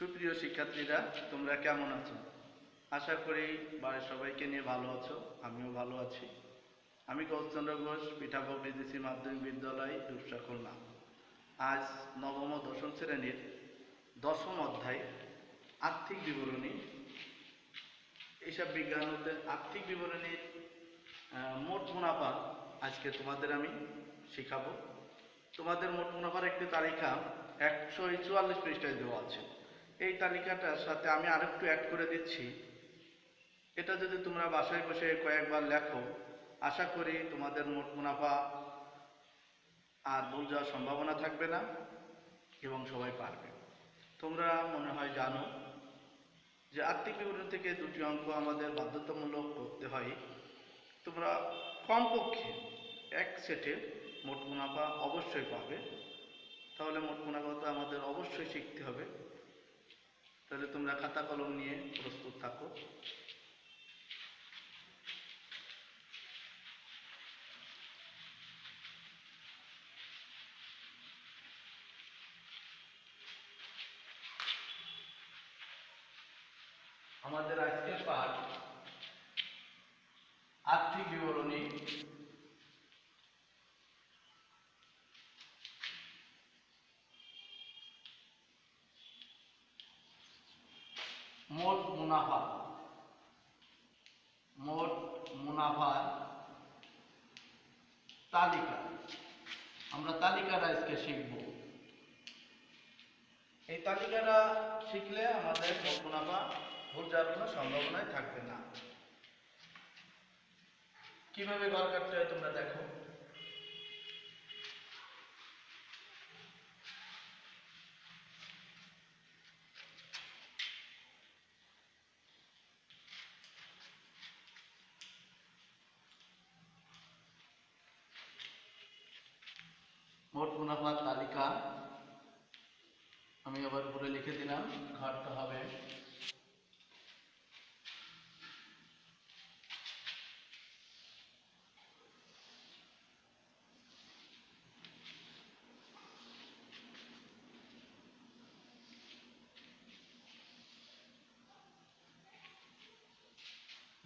সুপ্রিয় শিক্ষার্থীরা, তোমরা কেমন আছো? আশা করি বাড়ির সবাইকে নিয়ে ভালো আছো। আমিও ভালো আছি। আমি কৌশচন্দ্র ঘোষ, পিঠাভোগ বিদেশি মাধ্যমিক বিদ্যালয়, রূপসা, খুলনা। আজ নবম ও দশম শ্রেণীর দশম অধ্যায় আর্থিক বিবরণী, এইসব বিজ্ঞান হতে আর্থিক বিবরণীর মোট মুনাফা আজকে তোমাদের আমি শেখাবো। তোমাদের মোট মুনাফার একটি তালিকা 144 পৃষ্ঠায় দেওয়া আছে। এই তালিকাটার সাথে আমি আরেকটু অ্যাড করে দিচ্ছি। এটা যদি তোমরা বাসায় বসে কয়েকবার লেখো, আশা করি তোমাদের মোট মুনাফা আর ভুল যাওয়ার সম্ভাবনা থাকবে না এবং সবাই পারবে। তোমরা মনে হয় জানো যে আর্থিক বিবরণী থেকে দুটি অঙ্ক আমাদের বাধ্যতামূলক করতে হয়। তোমরা কমপক্ষে এক সেটে মোট মুনাফা অবশ্যই পাবে। তাহলে মোট মুনাফাটা আমাদের অবশ্যই শিখতে হবে। তাহলে তোমরা খাতা কলম নিয়ে প্রস্তুত থাকো। আমাদের আজকের পাঠ আর্থিক বিবরণী। মোট মুনাফা, মোট মুনাফার তালিকা। আমরা তালিকাটা আজকে শিখব। এই তালিকাটা শিখলে আমাদের মোট মুনাফা ভুল যাওয়ার কোনো সম্ভাবনাই থাকবে না। কিভাবে ঘর কাটতে হয় তোমরা দেখো। মোট মুনাফার তালিকা আমি আবার উপরে লিখে দিলাম। ঘরটা হবে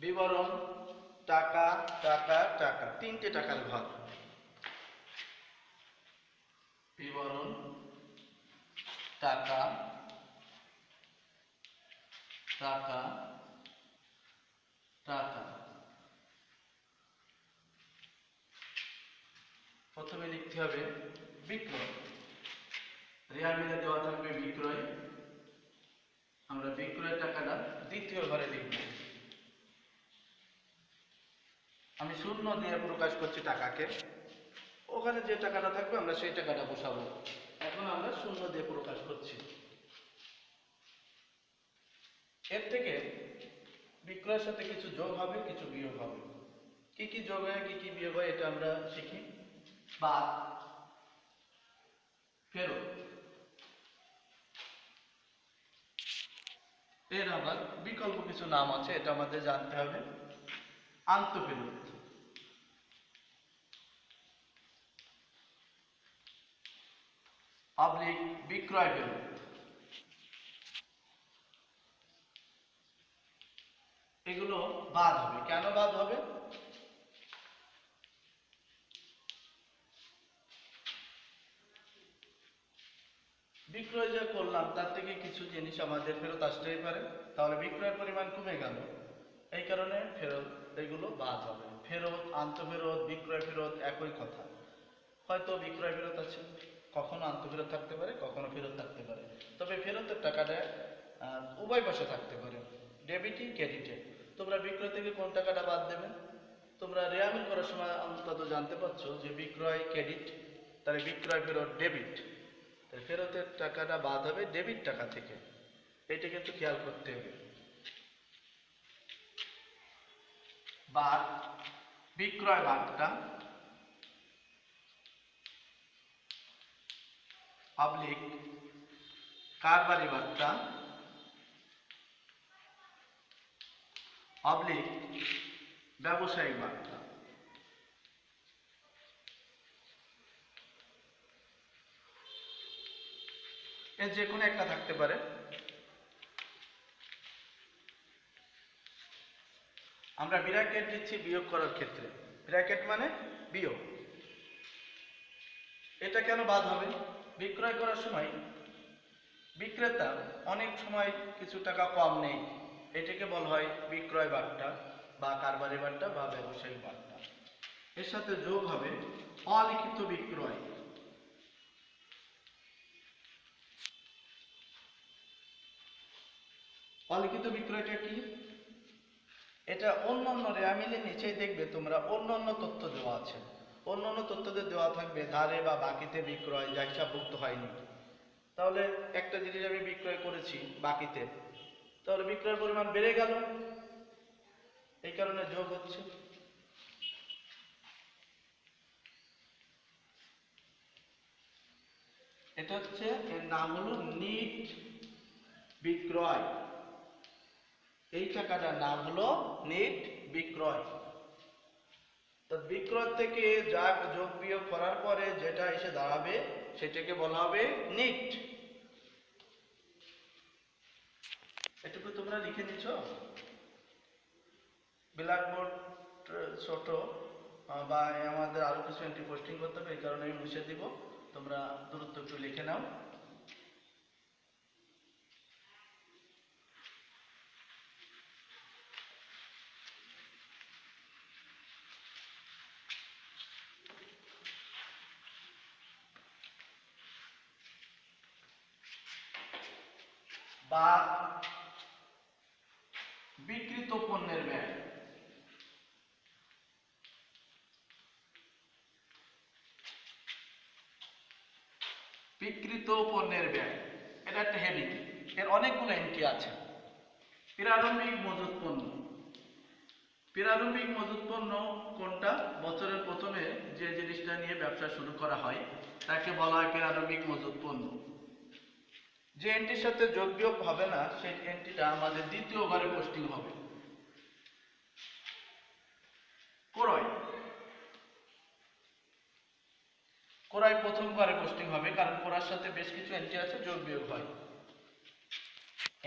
বিবরণ টাকা টাকা টাকা, তিনটে টাকার ঘর। বিবরণ টাকা টাকা টাকা। প্রথমে লিখতে হবে বিক্রয়। রেয়া মিলে দেওয়া থাকবে বিক্রয়। আমরা বিক্রয়ের টাকাটা দ্বিতীয় ঘরে লিখব। আমি শূন্য দিয়ে প্রকাশ করছি টাকাকে। ওখানে যে টাকাটা থাকবে আমরা সেই টাকাটা বসাবো। এখন আমরা শূন্য দিয়ে প্রকাশ করছি। এর থেকে বিক্রয়ের সাথে কিছু যোগ হবে, কিছু বিয়োগ হবে। কি কি যোগ হয়, কি কি বিয়োগ হয়, এটা আমরা শিখি। বাদ, ফেরত। এর আবার বিকল্প কিছু নাম আছে, এটা আমাদের জানতে হবে। আন্তঃফেরত, অবলিক বিক্রয় ফেরত। এগুলো বাদ হবে। কেন বাদ হবে? বিক্রয় যা করলাম তার থেকে কিছু জিনিস আমাদের ফেরত আসতেই পারে, তাহলে বিক্রয়ের পরিমাণ কমে গেল। এই কারণে ফেরত এগুলো বাদ হবে। ফেরত, আন্তঃফেরত, বিক্রয় ফেরত একই কথা। হয়তো বিক্রয় ফেরত আছে, কখনো আন্তঃফেরত থাকতে পারে, কখনো ফেরত থাকতে পারে। তবে ফেরতের টাকাটা উভয় পাশে থাকতে পারে, ডেবিটে ক্রেডিটে। তোমরা বিক্রয় থেকে কোন টাকাটা বাদ দেবে? তোমরা রেয়ামিল করার সময় অন্তত জানতে পারছো যে বিক্রয় ক্রেডিট, তাহলে বিক্রয় ফেরত ডেবিট। ফেরতের টাকাটা বাদ হবে ডেবিট টাকা থেকে। এটা কিন্তু খেয়াল করতে হবে। বাদ, বিক্রয় বাদটা, অবলিক কারবারি বাদটা, অবলিক ব্যবসায়িক বাদটা। এর যে কোনো একটা থাকতে পারে। আমরা ব্র্যাকেট দিচ্ছি বিয়োগ করার ক্ষেত্রে। ব্র্যাকেট মানে বিয়োগ। এটা কেন বাদ হবে? বিক্রয় করার সময় বিক্রেতা অনেক সময় কিছু টাকা কম নেই, এটাকে বলা হয় বিক্রয় বাট্টা বা কারবারি বাট্টা বা ব্যবসায়িক বাট্টা। এর সাথে যোগ হবে অলিখিত বিক্রয়। অলিখিত বিক্রয়টা কি? এটা অন্যান্য রেয়ামিলের নিচেই দেখবে তোমরা অন্যান্য তথ্য দেওয়া আছে। অন্যান্য তথ্যতে দেওয়া থাকবে ধারে বা বাকিতে বিক্রয় যা হিসাবভুক্ত হয়নি। তাহলে একটা জিনিস আমি বিক্রয় করেছি বাকিতে, তাহলে বিক্রয়ের পরিমাণ বেড়ে গেল, এই কারণে যোগ হচ্ছে। এটা হচ্ছে, এর নাম হলো নিট বিক্রয়। এই টাকাটার নাম হলো নিট বিক্রয়। তো বিক্রয় থেকে যা যোগ বিয়োগ করার পরে যেটা এসে দাঁড়াবে সেটাকে বলা হবে নিট। এটুকু তোমরা লিখে নিচ্ছ। ব্ল্যাকবোর্ড ছোট বা আমাদের আরো কিছু এন্ট্রি পোস্টিং করতে হবে, এই কারণে আমি মুছে দিব। তোমরা দূরত্ব একটু লিখে নাও। বা বিক্রিত পণ্যের ব্যয়। বিক্রিত পণ্যের ব্যয়, এটা একটা হেডিং। এর অনেকগুলো এন্ট্রি আছে। প্রারম্ভিক মজুত পণ্য। প্রারম্ভিক মজুত পণ্য কোনটা? বছরের প্রথমে যে জিনিসটা নিয়ে ব্যবসা শুরু করা হয় তাকে বলা হয় প্রারম্ভিক মজুত পণ্য। যে এন্ট্রির সাথে যোগ বিয়োগ হবে না সেই এন্ট্রিটা আমাদের দ্বিতীয় ঘরে পোস্টিং হবে। ক্রয়। ক্রয় প্রথম ঘরে পোস্টিং হবে, কারণ ক্রয়ের সাথে বেশ কিছু এন্ট্রি আছে, যোগ বিয়োগ হয়।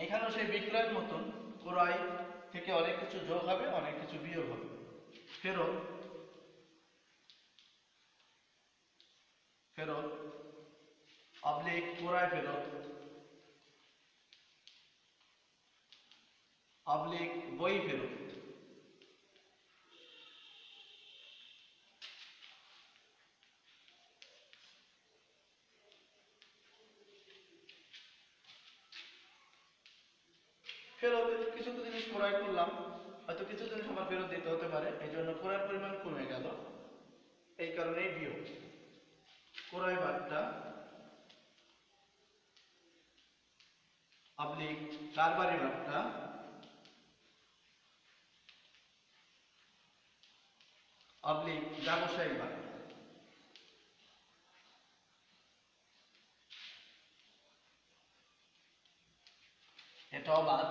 এখানেও সেই বিক্রয়ের মতন ক্রয় থেকে অনেক কিছু যোগ হবে, অনেক কিছু বিয়োগ হবে। ফেরত। ফেরত অবলিক ক্রয় ফেরত অবলিক বই ফেরত। ফেরত কিছু কিছু জিনিস ক্রয় করলাম, হয়তো কিছু জিনিস আমার ফেরত দিতে হতে পারে, এই জন্য ক্রয়ের পরিমাণ কমে গেল, এই কারণেই বিয়োগ। ক্রয় বার্তা অবলিক কারবারি বার্তা অবলিক ব্যবসায়িক বার্তা। এটাও বাদ।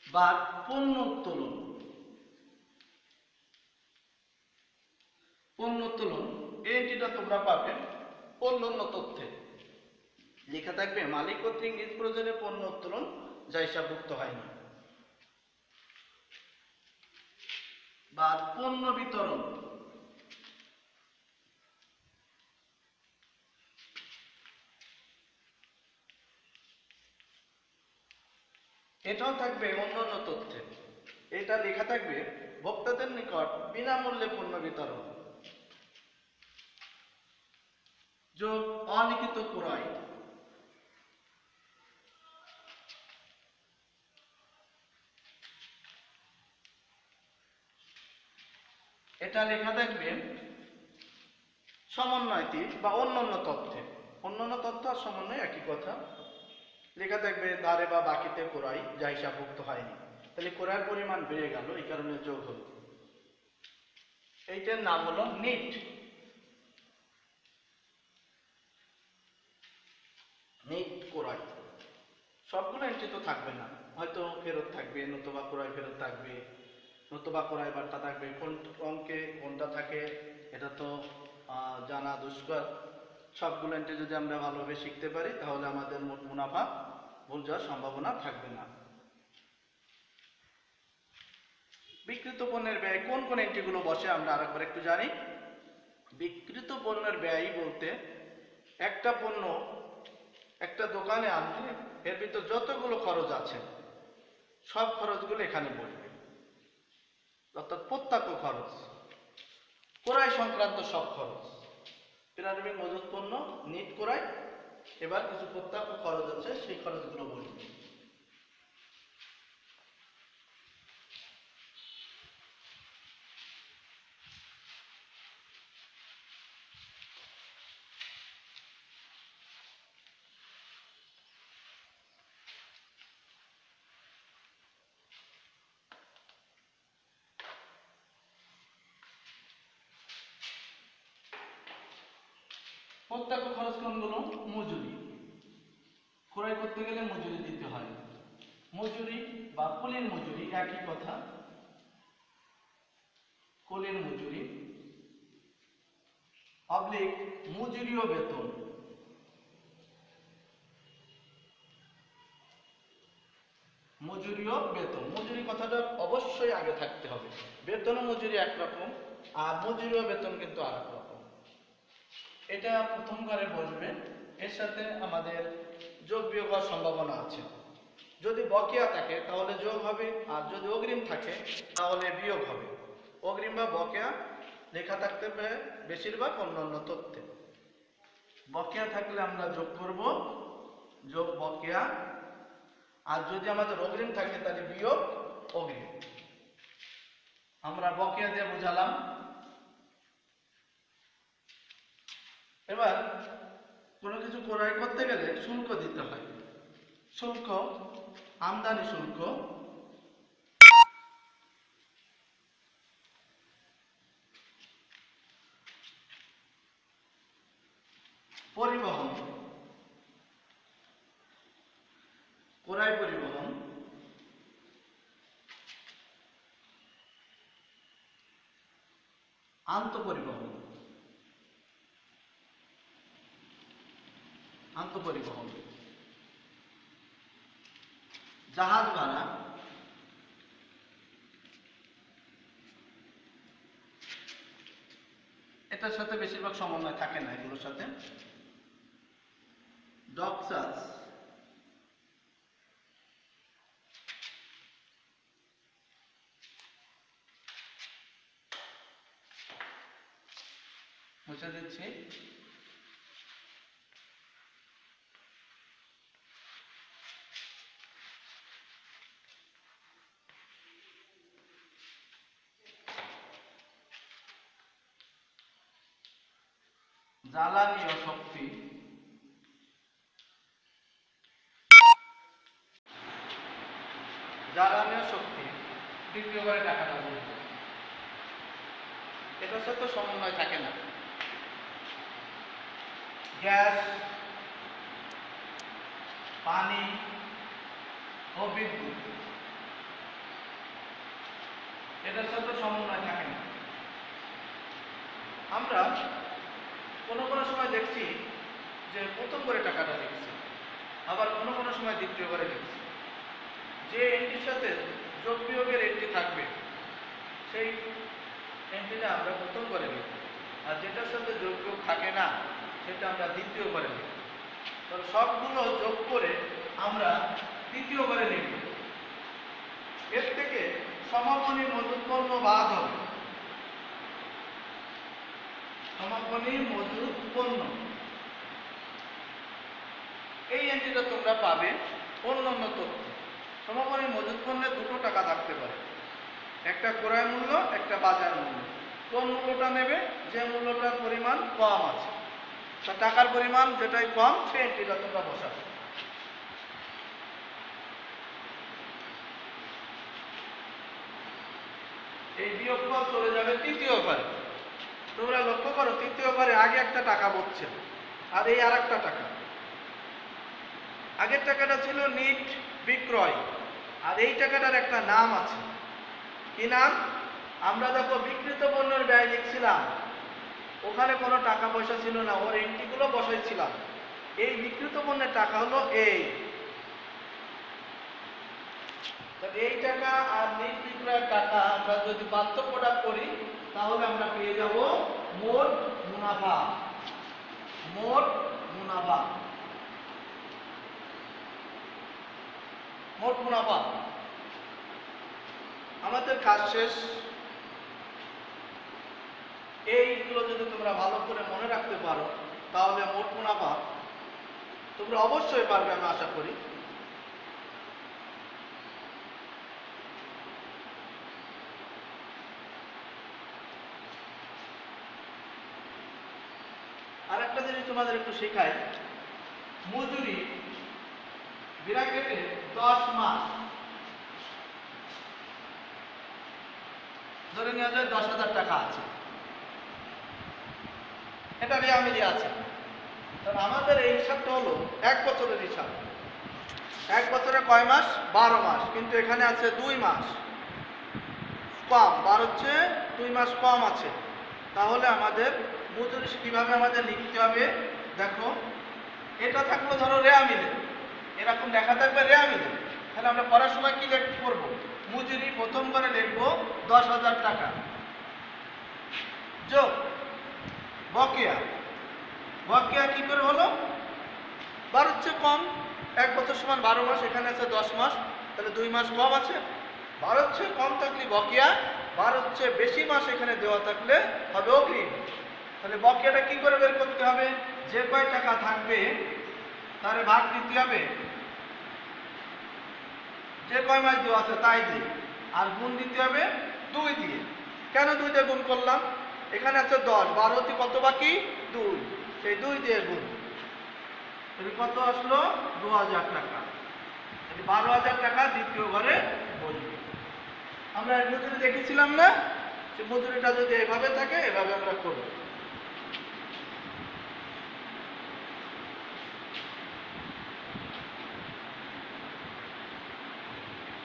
বা পণ্য উত্তোলন। পণ্য উত্তোলন এই এন্ট্রিটা তোমরা পাবে অন্যান্য তথ্যে। লেখা থাকবে মালিক কর্তৃক নিজ প্রয়োজনে পণ্য উত্তোলন যা হিসাবভুক্ত হয়নি। বা পণ্য বিতরণ। এটাও থাকবে অন্যান্য তথ্যে। এটা লেখা থাকবে ভোক্তাদের নিকট বিনামূল্যে পণ্য বিতরণ যোগ অলিখিত ক্রয়। এটা লেখা থাকবে সমন্বয়টি বা অন্যান্য তথ্যে। অন্যান্য তথ্য আর সমন্বয় একই কথা। লেখা থাকবে ধারে বা বাকিতে ক্রয় যা হিসাবভুক্ত হয়নি। তাহলে ক্রয়ের পরিমাণ বেড়ে গেল, এই কারণে যোগ হলো। এইটার নাম হলো নিট। নিট ক্রয়। সবগুলো এন্ট্রি তো থাকবে না, হয়তো ফেরত থাকবে, নতুবা ক্রয় ফেরত থাকবে, নতুবা ক্রয় বার্তা থাকবে। কোন অঙ্কে কোনটা থাকে এটা তো জানা দুষ্কর। সবগুলো এন্ট্রি যদি আমরা ভালোভাবে শিখতে পারি তাহলে আমাদের মোট মুনাফা ভুল যাওয়ার সম্ভাবনা থাকবে না। বিক্রিত পণ্যের ব্যয় কোন কোন এন্ট্রিগুলো বসে আমরা আরেকবার একটু জানি। বিক্রিত পণ্যের ব্যয় বলতে একটা পণ্য একটা দোকানে আনতে এর ভিতর যতগুলো খরচ আছে সব খরচগুলো এখানে বসবে, অর্থাৎ প্রত্যক্ষ খরচ, ক্রয় সংক্রান্ত সব খরচ, প্রারম্ভিক মজুত পণ্য, নিট ক্রয়, এবার কিছু প্রত্যক্ষ খরচ আছে সেই খরচগুলো বসবে। প্রত্যক্ষ খরচ কোনগুলো? মজুরি, ক্রয় করতে গেলে মজুরি দিতে হয়, মজুরি বা কুলির মজুরি একই কথা, কুলির মজুরি অবলিক মজুরি ও বেতন, মজুরি ও বেতন। মজুরি কথাটা অবশ্যই আগে থাকতে হবে, বেতন ও মজুরি একরকম আর মজুরি ও বেতন কিন্তু আরেক রকম। এটা প্রথম ঘরে বসবে, এর সাথে আমাদের যোগ বিয়োগ হওয়ার সম্ভাবনা আছে। যদি বকেয়া থাকে তাহলে যোগ হবে, আর যদি অগ্রিম থাকে তাহলে বিয়োগ হবে। অগ্রিম বা বকেয়া লেখা থাকতে হবে বেশিরভাগ অন্যান্য তথ্যে। বকেয়া থাকলে আমরা যোগ করব, যোগ বকেয়া, আর যদি আমাদের অগ্রিম থাকে তাহলে বিয়োগ অগ্রিম। আমরা বকেয়া দিয়ে বুঝালাম। এবার কোনো কিছু ক্রয় করতে গেলে শুল্ক দিতে হয়। শুল্ক, আমদানি শুল্ক, পরিবহন, ক্রয় পরিবহন, আন্তঃপরিবহন, আন্তঃপরিবহন, জাহাজ ভাড়া, এটার সাথে বেশিরভাগ সমন্বয় থাকে না এগুলোর সাথে, ডক চার্জ, মুছে দিচ্ছি, জ্বালানি ও শক্তি, জ্বালানি ও শক্তি দ্বিতীয় ঘরে টাকাটা বলবো, এটার সাথে সমন্বয় থাকে না। গ্যাস, পানি ও বিদ্যুৎ, এটার সাথে সমন্বয় থাকে না। আমরা কোনো কোনো সময় দেখছি যে প্রথম করে টাকাটা লিখছি, আবার কোনো কোনো সময় দ্বিতীয় করে লিখছি। যে এন্ট্রির সাথে যোগ বিয়োগের এন্ট্রি থাকবে সেই এন্ট্রিটা আমরা প্রথম করে লিখব, আর যেটার সাথে যোগ বিয়োগ থাকে না সেটা আমরা দ্বিতীয় করে লিখব। তবে সবগুলো যোগ করে আমরা তৃতীয় করে লিখব। এর থেকে সমাপনী মজুত পণ্য বাদ হবে। সমাপনী মজুত পণ্য, এই এন্ট্রিটা তোমরা পাবে অন্যান্য তথ্য। সমাপনী মজুত পণ্যে দুটো টাকা থাকতে পারে, একটা ক্রয় মূল্য, একটা বাজার মূল্য। কোন মূল্যটা নেবে? যে মূল্যটার পরিমাণ কম আছে, তা টাকার পরিমাণ যেটাই কম সেই এন্ট্রিটা তোমরা বসাবে। এই বিয়োগফল চলে যাবে তৃতীয় ঘরে। তোমরা লক্ষ্য করো তৃতীয় ঘরে আগে একটা টাকা বসছে আর এই আর একটা টাকা। আগের টাকাটা ছিল নিট বিক্রয়, আর এই টাকাটার একটা নাম আছে। কি নাম? আমরা দেখো বিক্রিত পণ্যের ব্যয় লিখছিলাম, ওখানে কোনো টাকা পয়সা ছিল না, ওর এন্ট্রিগুলো বসাইছিলাম। এই বিক্রিত পণ্যের টাকা হলো এই, তাহলে এই টাকা আর নিজ বিক্রয়ের টাকা আমরা যদি পার্থক্যটা করি তাহলে আমরা পেয়ে যাব মোট মুনাফা। মোট মুনাফা, মোট মুনাফা। আমাদের কাজ শেষ। এইগুলো যদি তোমরা ভালো করে মনে রাখতে পারো তাহলে মোট মুনাফা তোমরা অবশ্যই পারবে, আমি আশা করি। আর একটা জিনিস তোমাদের একটু শেখাই, মজুরি ব্র্যাকেটে 10 মাস ধরে নেওয়া যায় 10,000 টাকা আছে, এটা রেয়ামিলি আছে। কারণ আমাদের এই হিসাবটা হলো 1 বছরের হিসাব। 1 বছরে কয় মাস? 12 মাস, কিন্তু এখানে আছে 2 মাস কম, 12 হচ্ছে 2 মাস কম আছে। তাহলে আমাদের মজুরি কিভাবে আমাদের লিখতে হবে দেখো, এটা থাকলো ধরো রেয়ামিলে, এরকম লেখা থাকবে রেয়ামিলে। তাহলে আমরা পড়ার সময় কি করব? মজুরি প্রথম করে লিখবো 10,000 টাকা যোগ বকেয়া। বকেয়া কি করে হলো? 12 হচ্ছে কম, 1 বছর সমান 12 মাস, এখানে আছে 10 মাস, তাহলে 2 মাস কম আছে। 12 হচ্ছে কম থাকলে বকেয়া, 12 হচ্ছে বেশি মাস এখানে দেওয়া থাকলে হবে অগ্রিম। তাহলে বকেয়াটা কি করে বের করতে হবে? যে কয় টাকা থাকবে তারে ভাগ দিতে হবে যে কয় মাস দেওয়া আছে তাই দিয়ে, আর গুণ দিতে হবে 2 দিয়ে। কেন 2 দিয়ে গুণ করলাম? এখানে আছে 10, 12 তে কত বাকি? 2, সেই 2 দিয়ে গুণ। তাহলে কত আসলো? 2,000 টাকা। তাহলে 12,000 টাকা দ্বিতীয় ঘরে বসবে। আমরা মজুরি দেখেছিলাম না, যে মজুরিটা যদি এভাবে থাকে এভাবে আমরা করব।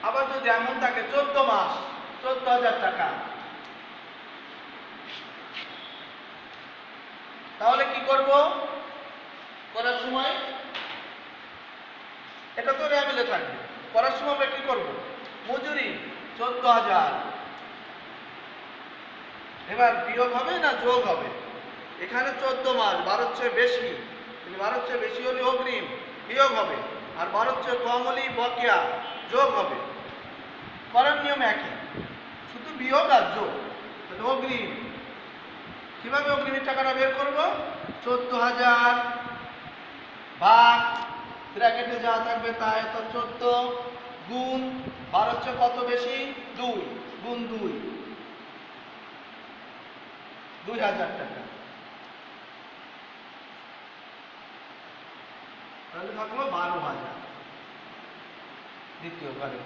আবার যদি এমন থাকে 14 মাস, 14,000 টাকা, তাহলে কি করব? করার সময় এটা তো রেয়ামিলে থাকবে, করার সময় আমরা কি করব? মজুরি 14,000, এবার বিয়োগ হবে না যোগ হবে? এখানে 14 মাস, 12 হচ্ছে বেশি, 12 হচ্ছে বেশি হলে অগ্রিম বিয়োগ হবে, আর 12 হচ্ছে কম হলেই বকেয়া যোগ হবে। করার নিয়ম একই, শুধু বিয়োগ আর যোগ। তাহলে অগ্রিম, কিভাবে অগ্রিমের টাকাটা বের করব? 14,000 ভাগ ব্র্যাকেটে যা থাকবে তাই, তো 14 গুণ 12 হচ্ছে কত বেশি? 2 গুণ 2, 2,000 টাকা। তাহলে থাকলো 12,000 দ্বিতীয় ঘরে।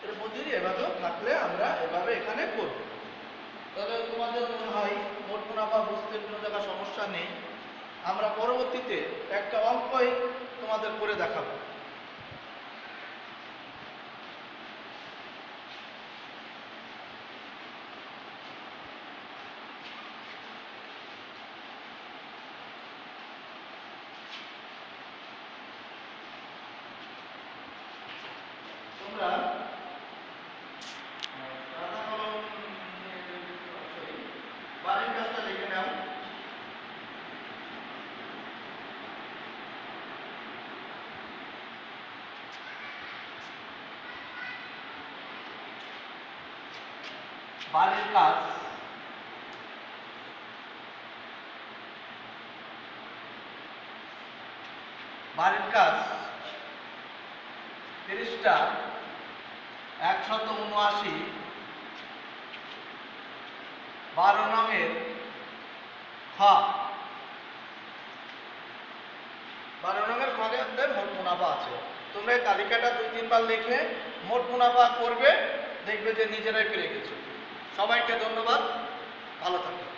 এর মজুরি এভাবেও থাকলে আমরা এভাবে এখানে করব। তাহলে তোমাদের মনে হয় মোট মুনাফা বুঝতে কোনো জায়গায় সমস্যা নেই। আমরা পরবর্তীতে একটা অঙ্কই তোমাদের করে দেখাবো। তোমরা বাড়ির কাজটা লিখে নাও। বাড়ির কাজ, বাড়ির কাজ 30টা 179, 12 নংয়ের খ, 12 নংয়ের খতে মোট মুনাফা আছে। তোমরা এই তালিকাটা 2-3 বার লিখে মোট মুনাফা করবে, দেখবে যে নিজেরাই পেরে গেছো। সবাইকে ধন্যবাদ, ভালো থাকবে।